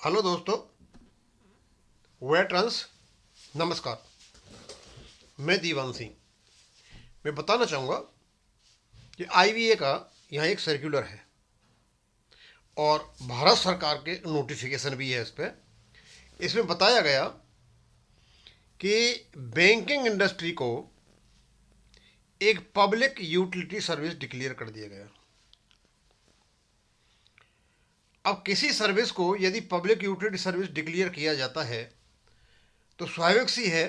Hello दोस्तों, veterans, नमस्कार। मैं दीवान सिंह। मैं बताना चाहूँगा कि आईवीए का यहाँ एक सर्कुलर है और भारत सरकार के नोटिफिकेशन भी है इस पर। इसमें बताया गया कि बैंकिंग इंडस्ट्री को एक पब्लिक यूटिलिटी सर्विस डिक्लेयर कर दिया गया। अब किसी सर्विस को यदि पब्लिक यूटिलिटी सर्विस डिक्लेयर किया जाता है तो स्वाभाविक सी है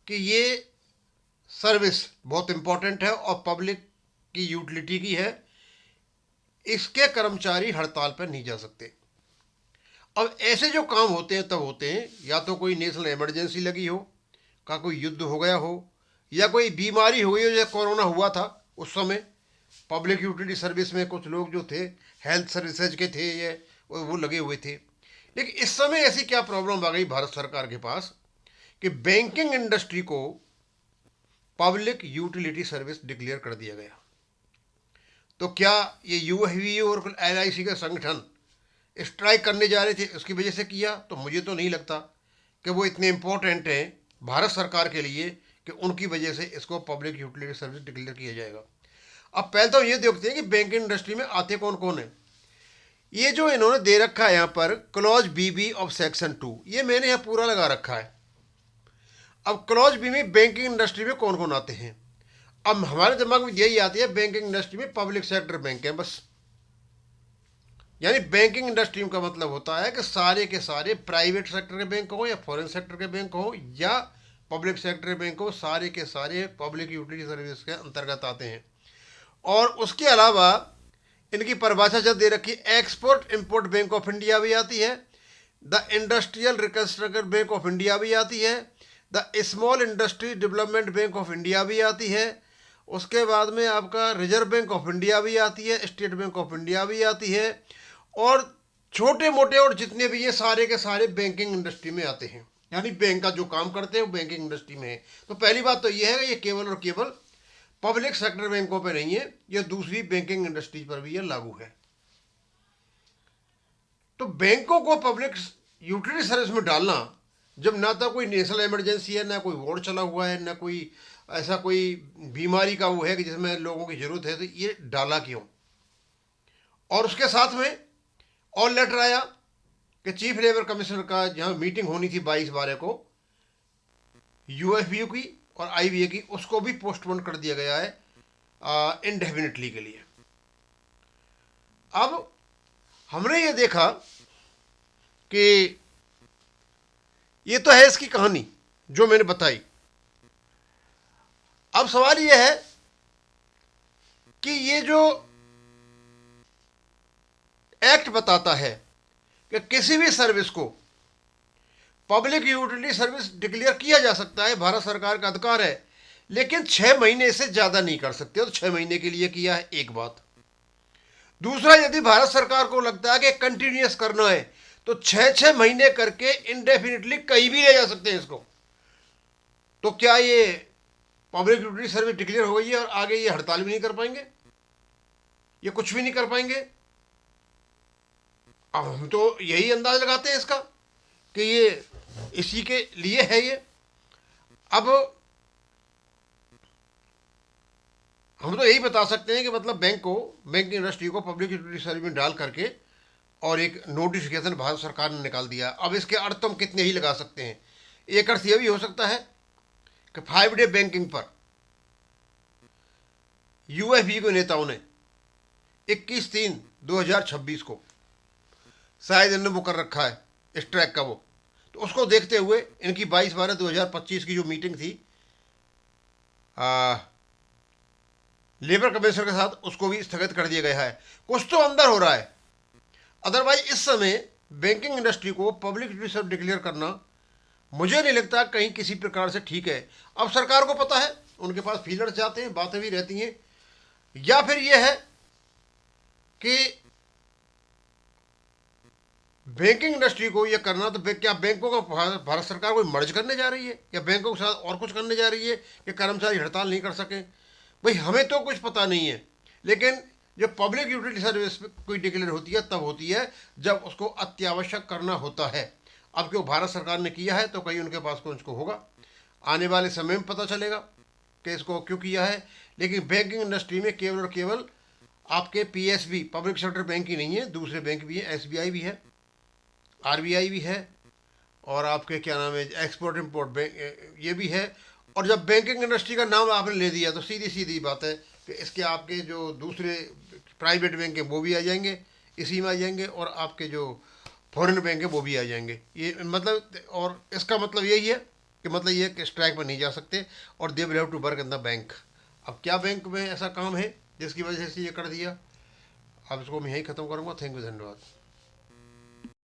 कि ये सर्विस बहुत इंपॉर्टेंट है और पब्लिक की यूटिलिटी की है। इसके कर्मचारी हड़ताल पर नहीं जा सकते। अब ऐसे जो काम होते हैं तब होते हैं या तो कोई नेशनल इमरजेंसी लगी हो, का कोई युद्ध हो गया हो, या कोई बीमारी हो गई हो, जैसे कोरोना हुआ था उस समय पब्लिक यूटिलिटी सर्विस में कुछ लोग जो थे हेल्थ सर्विसेज के थे ये वो लगे हुए थे। लेकिन इस समय ऐसी क्या प्रॉब्लम आ गई भारत सरकार के पास कि बैंकिंग इंडस्ट्री को पब्लिक यूटिलिटी सर्विस डिक्लेयर कर दिया गया। तो क्या ये यूएफबी और एलआईसी के संगठन स्ट्राइक करने जा रहे थे उसकी वजह से किया? तो मुझे तो नहीं लगता कि वो इतने इम्पोर्टेंट हैं भारत सरकार के लिए कि उनकी वजह से इसको पब्लिक यूटिलिटी सर्विस डिक्लेयर किया जाएगा। अब पहले तो ये देखते हैं कि बैंकिंग इंडस्ट्री में आते कौन कौन है। ये जो इन्होंने दे रखा है यहाँ पर क्लॉज बी ऑफ सेक्शन 2, ये मैंने यहाँ पूरा लगा रखा है। अब क्लॉज बी में बैंकिंग इंडस्ट्री में कौन कौन आते हैं। अब हमारे दिमाग में यही आती है बैंकिंग इंडस्ट्री में पब्लिक सेक्टर बैंक है बस। यानी बैंकिंग इंडस्ट्री का मतलब होता है कि सारे के सारे प्राइवेट सेक्टर के बैंक हो या फॉरेन सेक्टर के बैंक हो या पब्लिक सेक्टर के बैंक हो, सारे के सारे पब्लिक यूटिलिटी सर्विस के अंतर्गत आते हैं। और उसके अलावा इनकी परिभाषा जब दे रखी, export import bank of India भी आती है, the industrial reconstruction bank of India भी आती है, the small industry development bank of India भी आती है, उसके बाद में आपका रिजर्व बैंक ऑफ इंडिया भी आती है, स्टेट बैंक ऑफ इंडिया भी आती है, और छोटे मोटे और जितने भी ये सारे के सारे बैंकिंग इंडस्ट्री में आते हैं। यानी बैंक का जो काम करते हैं वो बैंकिंग इंडस्ट्री में है। तो पहली बात तो ये है कि ये केवल और केवल पब्लिक सेक्टर बैंकों पे नहीं है, ये दूसरी बैंकिंग इंडस्ट्री पर भी ये लागू है। तो बैंकों को पब्लिक यूटिलिटी सर्विस में डालना, जब ना तो कोई नेशनल इमरजेंसी है, ना कोई वॉर चला हुआ है, ना कोई ऐसा कोई बीमारी का वो है कि जिसमें लोगों की जरूरत है, तो ये डाला क्यों? और उसके साथ में और लेटर आया कि चीफ लेबर कमिश्नर का जहाँ मीटिंग होनी थी 22/12 को यूएफबीयू की और आईवीए की, उसको भी पोस्टपोन कर दिया गया है इनडेफिनिटली के लिए। अब हमने ये देखा कि ये तो है इसकी कहानी जो मैंने बताई। अब सवाल ये है कि ये जो एक्ट बताता है कि किसी भी सर्विस को पब्लिक यूटिलिटी सर्विस डिक्लेयर किया जा सकता है, भारत सरकार का अधिकार है, लेकिन 6 महीने से ज़्यादा नहीं कर सकते। तो 6 महीने के लिए किया है, एक बात। दूसरा, यदि भारत सरकार को लगता है कि कंटिन्यूस करना है तो 6-6 महीने करके इंडेफिनिटली कहीं भी ले जा सकते हैं इसको। तो क्या ये पब्लिक यूटिलिटी सर्विस डिक्लेयर हो गई है और आगे ये हड़ताल भी नहीं कर पाएंगे, ये कुछ भी नहीं कर पाएंगे? अब हम तो यही अंदाज लगाते हैं इसका कि ये इसी के लिए है ये। अब हम तो यही बता सकते हैं कि मतलब बैंकिंग इंडस्ट्री को पब्लिक यूटिलिटी सर्विस में डाल करके और एक नोटिफिकेशन भारत सरकार ने निकाल दिया। अब इसके अर्थ हम कितने ही लगा सकते हैं। एक अर्थ यह भी हो सकता है कि 5 डे बैंकिंग पर यूएफबी के नेताओं ने 21/3/2026 को शायद इन्होंने वो कर रखा है स्ट्राइक का वो, तो उसको देखते हुए इनकी 22/12/2025 की जो मीटिंग थी लेबर कमिश्नर के साथ, उसको भी स्थगित कर दिया गया है। कुछ तो अंदर हो रहा है। अदरवाइज इस समय बैंकिंग इंडस्ट्री को पब्लिक सर्विस डिक्लेयर करना मुझे नहीं लगता कहीं किसी प्रकार से ठीक है। अब सरकार को पता है, उनके पास फीलर्स जाते हैं, बातें भी रहती हैं। या फिर यह है कि बैंकिंग इंडस्ट्री को यह करना, तो क्या बैंकों का भारत सरकार कोई मर्ज करने जा रही है या बैंकों के साथ और कुछ करने जा रही है कि कर्मचारी हड़ताल नहीं कर सकें? भाई हमें तो कुछ पता नहीं है, लेकिन जब पब्लिक यूटिलिटी सर्विस कोई डिक्लेयर होती है तब होती है जब उसको अत्यावश्यक करना होता है। अब क्यों भारत सरकार ने किया है तो कहीं उनके पास कुछ को होगा, आने वाले समय में पता चलेगा कि इसको क्यों किया है। लेकिन बैंकिंग इंडस्ट्री में केवल और केवल आपके पीएसबी, पब्लिक सेक्टर बैंक ही नहीं है, दूसरे बैंक भी हैं, एसबीआई भी है, आरबीआई भी है, और आपके क्या नाम है एक्सपोर्ट इंपोर्ट बैंक ये भी है। और जब बैंकिंग इंडस्ट्री का नाम आपने ले दिया तो सीधी सीधी बात है कि इसके आपके जो दूसरे प्राइवेट बैंक हैं वो भी आ जाएंगे, इसी में आ जाएंगे, और आपके जो फॉरेन बैंक है वो भी आ जाएंगे। ये मतलब, और इसका मतलब यही है कि मतलब ये कि स्ट्राइक में नहीं जा सकते और they will have to work in the bank. अब क्या बैंक में ऐसा काम है जिसकी वजह से ये कर दिया। अब इसको मैं यहीं ख़त्म करूँगा। थैंक यू, धन्यवाद।